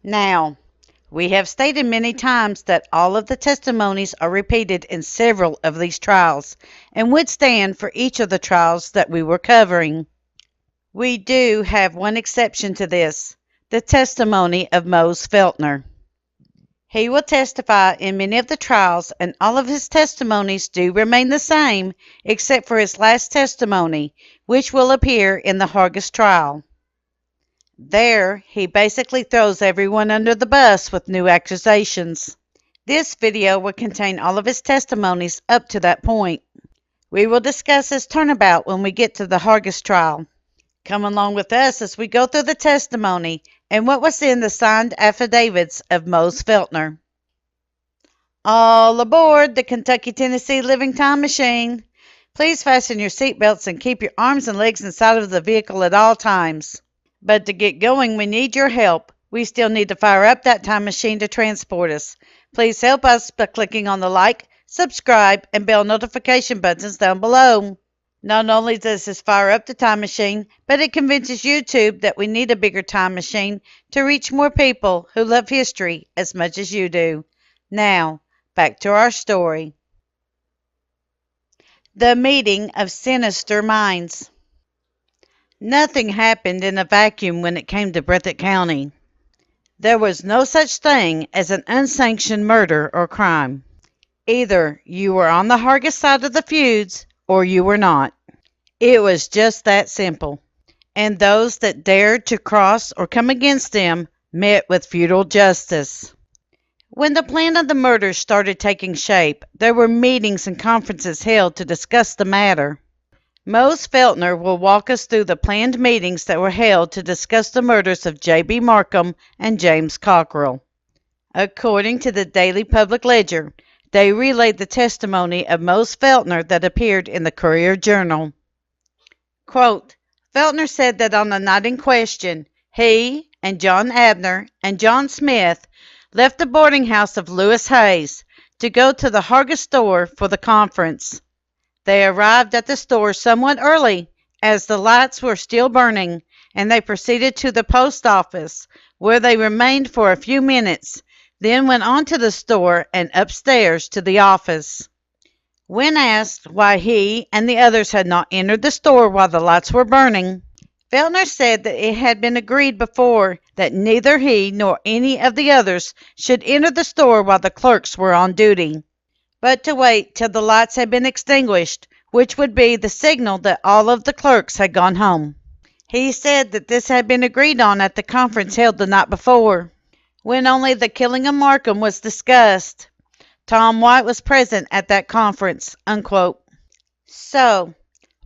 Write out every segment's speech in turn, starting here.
Now, we have stated many times that all of the testimonies are repeated in several of these trials and would stand for each of the trials that we were covering. We do have one exception to this, the testimony of Mose Feltner. He will testify in many of the trials, and all of his testimonies do remain the same, except for his last testimony, which will appear in the Hargis Trial. There, he basically throws everyone under the bus with new accusations. This video will contain all of his testimonies up to that point. We will discuss his turnabout when we get to the Hargis Trial. Come along with us as we go through the testimony and what was in the signed affidavits of Mose Feltner. All aboard the Kentucky-Tennessee Living Time Machine. Please fasten your seatbelts and keep your arms and legs inside of the vehicle at all times. But to get going, we need your help. We still need to fire up that time machine to transport us. Please help us by clicking on the like, subscribe, and bell notification buttons down below. Not only does this fire up the time machine, but it convinces YouTube that we need a bigger time machine to reach more people who love history as much as you do. Now, back to our story. The meeting of sinister minds. Nothing happened in a vacuum when it came to Breathitt County. There was no such thing as an unsanctioned murder or crime. Either you were on the Hargis side of the feuds or you were not. It was just that simple. And those that dared to cross or come against them met with feudal justice. When the plan of the murders started taking shape, there were meetings and conferences held to discuss the matter. Mose Feltner will walk us through the planned meetings that were held to discuss the murders of J.B. Markham and James Cockrill. According to the Daily Public Ledger, they relayed the testimony of Mose Feltner that appeared in the Courier-Journal. Quote, Feltner said that on the night in question, he and John Abner and John Smith left the boarding house of Lewis Hayes to go to the Hargis store for the conference. They arrived at the store somewhat early, as the lights were still burning, and they proceeded to the post office, where they remained for a few minutes, then went on to the store and upstairs to the office. When asked why he and the others had not entered the store while the lights were burning, Feltner said that it had been agreed before that neither he nor any of the others should enter the store while the clerks were on duty, but to wait till the lights had been extinguished, which would be the signal that all of the clerks had gone home. He said that this had been agreed on at the conference held the night before, when only the killing of Markham was discussed. Tom White was present at that conference, unquote. So,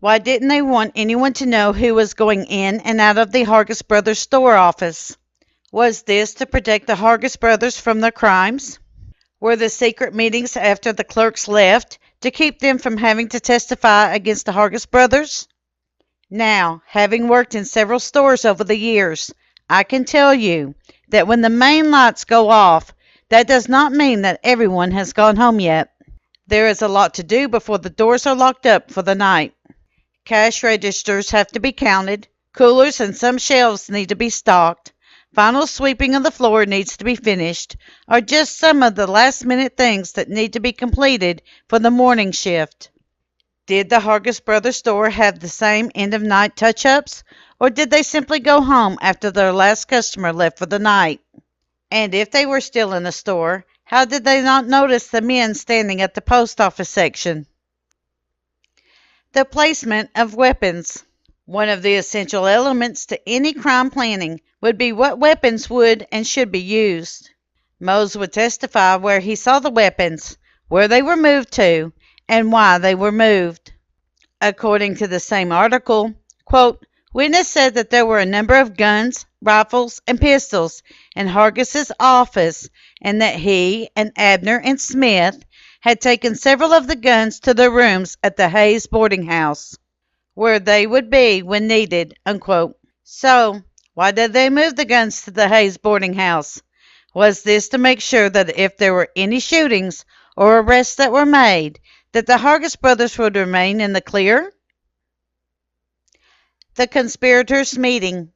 why didn't they want anyone to know who was going in and out of the Hargis Brothers store office? Was this to protect the Hargis Brothers from their crimes? Were the secret meetings after the clerks left to keep them from having to testify against the Hargis Brothers? Now, having worked in several stores over the years, I can tell you that when the main lights go off, that does not mean that everyone has gone home yet. There is a lot to do before the doors are locked up for the night. Cash registers have to be counted, coolers and some shelves need to be stocked, final sweeping of the floor needs to be finished, or just some of the last-minute things that need to be completed for the morning shift. Did the Hargis Brothers store have the same end-of-night touch-ups, or did they simply go home after their last customer left for the night? And if they were still in the store, how did they not notice the men standing at the post office section? The placement of weapons. One of the essential elements to any crime planning would be what weapons would and should be used. Mose would testify where he saw the weapons, where they were moved to, and why they were moved. According to the same article, quote, witness said that there were a number of guns, rifles, and pistols in Hargis's office, and that he and Abner and Smith had taken several of the guns to their rooms at the Hayes boarding house, where they would be when needed, unquote. So, why did they move the guns to the Hayes boarding house? Was this to make sure that if there were any shootings or arrests that were made, that the Hargis brothers would remain in the clear? The Conspirators Meeting.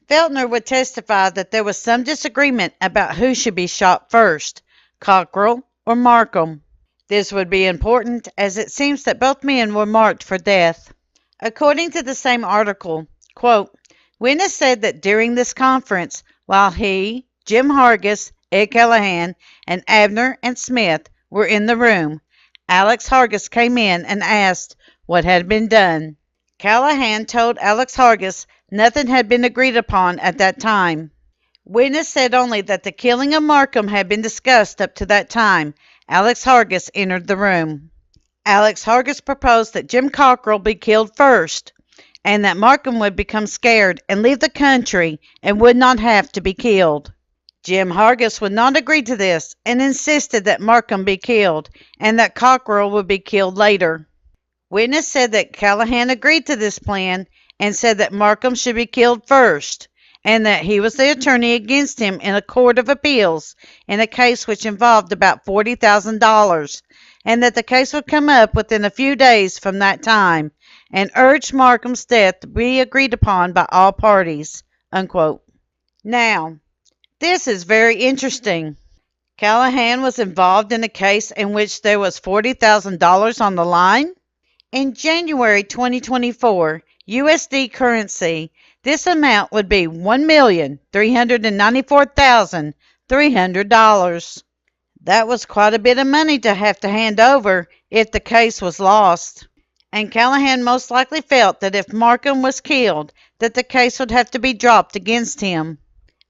Feltner would testify that there was some disagreement about who should be shot first, Cockrill or Markham. This would be important as it seems that both men were marked for death. According to the same article, quote, witness said that during this conference, while he, Jim Hargis, Ed Callahan, and Abner and Smith were in the room, Alex Hargis came in and asked what had been done. Callahan told Alex Hargis nothing had been agreed upon at that time. Witness said only that the killing of Markham had been discussed up to that time. Alex Hargis entered the room. Alex Hargis proposed that Jim Cockrill be killed first, and that Markham would become scared and leave the country and would not have to be killed. Jim Hargis would not agree to this and insisted that Markham be killed and that Cockrill would be killed later. Witness said that Callahan agreed to this plan and said that Markham should be killed first, and that he was the attorney against him in a court of appeals in a case which involved about $40,000, and that the case would come up within a few days from that time, and urged Markham's death to be agreed upon by all parties, unquote. Now, this is very interesting. Callahan was involved in a case in which there was $40,000 on the line? In January 2024, USD currency, this amount would be $1,394,300. That was quite a bit of money to have to hand over if the case was lost. And Callahan most likely felt that if Markham was killed, that the case would have to be dropped against him.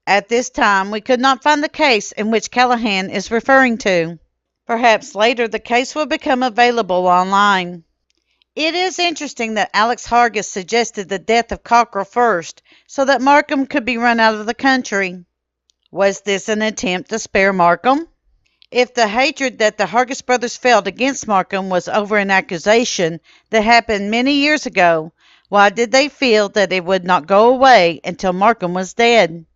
At this time, we could not find the case in which Callahan is referring to. Perhaps later the case will become available online. It is interesting that Alex Hargis suggested the death of Cockrill first so that Markham could be run out of the country. Was this an attempt to spare Markham? If the hatred that the Hargis brothers felt against Markham was over an accusation that happened many years ago, why did they feel that it would not go away until Markham was dead?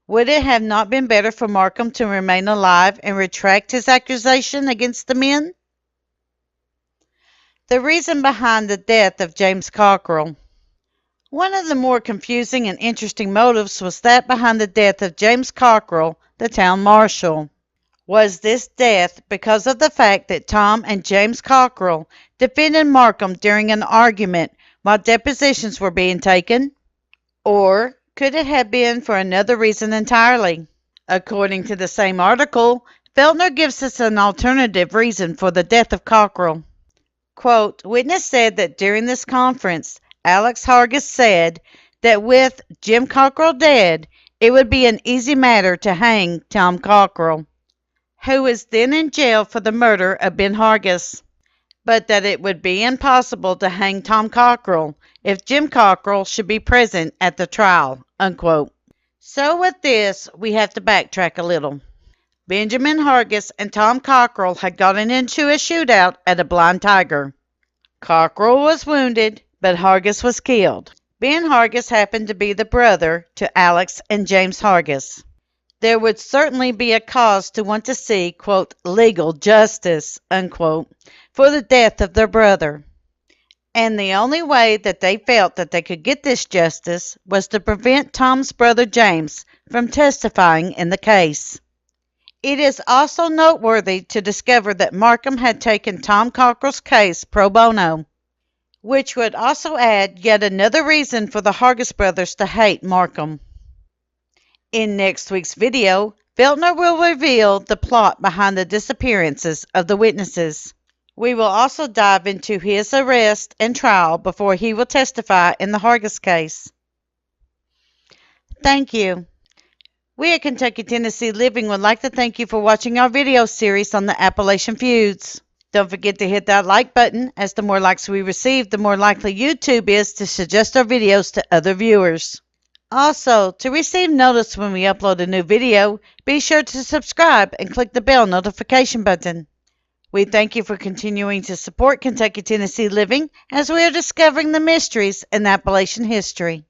Would it have not been better for Markham to remain alive and retract his accusation against the men? The reason behind the death of James Cockrill. One of the more confusing and interesting motives was that behind the death of James Cockrill, the town marshal. Was this death because of the fact that Tom and James Cockrill defended Markham during an argument while depositions were being taken? Or could it have been for another reason entirely? According to the same article, Feltner gives us an alternative reason for the death of Cockrill. Quote, witness said that during this conference, Alex Hargis said that with Jim Cockrill dead, it would be an easy matter to hang Tom Cockrill, who was then in jail for the murder of Ben Hargis, but that it would be impossible to hang Tom Cockrill if Jim Cockrill should be present at the trial, unquote. So with this, we have to backtrack a little. Benjamin Hargis and Tom Cockrill had gotten into a shootout at a Blind Tiger. Cockrill was wounded, but Hargis was killed. Ben Hargis happened to be the brother to Alex and James Hargis. There would certainly be a cause to want to see, quote, legal justice, unquote, for the death of their brother. And the only way that they felt that they could get this justice was to prevent Tom's brother James from testifying in the case. It is also noteworthy to discover that Markham had taken Tom Cockrill's case pro bono, which would also add yet another reason for the Hargis brothers to hate Markham. In next week's video, Feltner will reveal the plot behind the disappearances of the witnesses. We will also dive into his arrest and trial before he will testify in the Hargis case. Thank you. We at Kentucky Tennessee Living would like to thank you for watching our video series on the Appalachian feuds. Don't forget to hit that like button, as the more likes we receive, the more likely YouTube is to suggest our videos to other viewers. Also, to receive notice when we upload a new video, be sure to subscribe and click the bell notification button. We thank you for continuing to support Kentucky Tennessee Living as we are discovering the mysteries in Appalachian history.